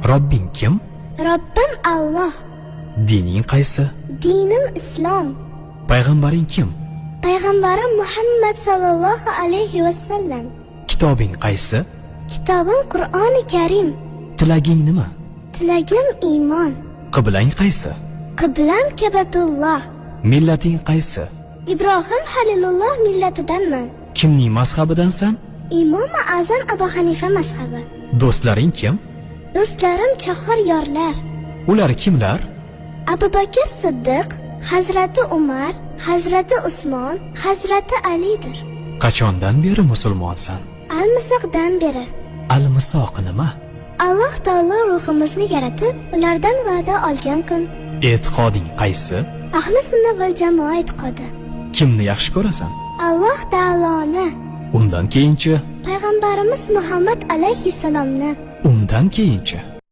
Robbing kim? Robbim Alloh. Dining qaysi? Dinim Islom. Payg'ambaring kim? Payg'ambarim Muhammad sallallohu alayhi va sallam. Kitobing qaysi? Kitobim Qur'oni Karim. Tilaging nima? Tilagim iymon. Qiblang qaysi? Qiblam Kabatulloh. Millating qaysi? Ibrohim Halilulloh millatidanman. Kimning mazhabidansan? Imom Azam Abu Hanifa mazhabi. Do'stlaring kim? Do'stlarim chahor yorlar. Ular kimlar? Abu Bakr Siddiq, Hazrati Umar, Hazrati Usmon, Hazrati Alidir. Qachondan beri musulmonsan? Al-Misoqdan beri. Al-Misoq nima? Alloh taolo ruhimizni yaratib, ulardan va'da olgan kun. E'tiqoding qaysi? Ahli sunna val jamoa e'tiqodi. Kimni yaxshi ko'rasan? Alloh taoloni. Undan keyinchi? Payg'ambarimiz Muhammad alayhissalomni. Undan keyinchi?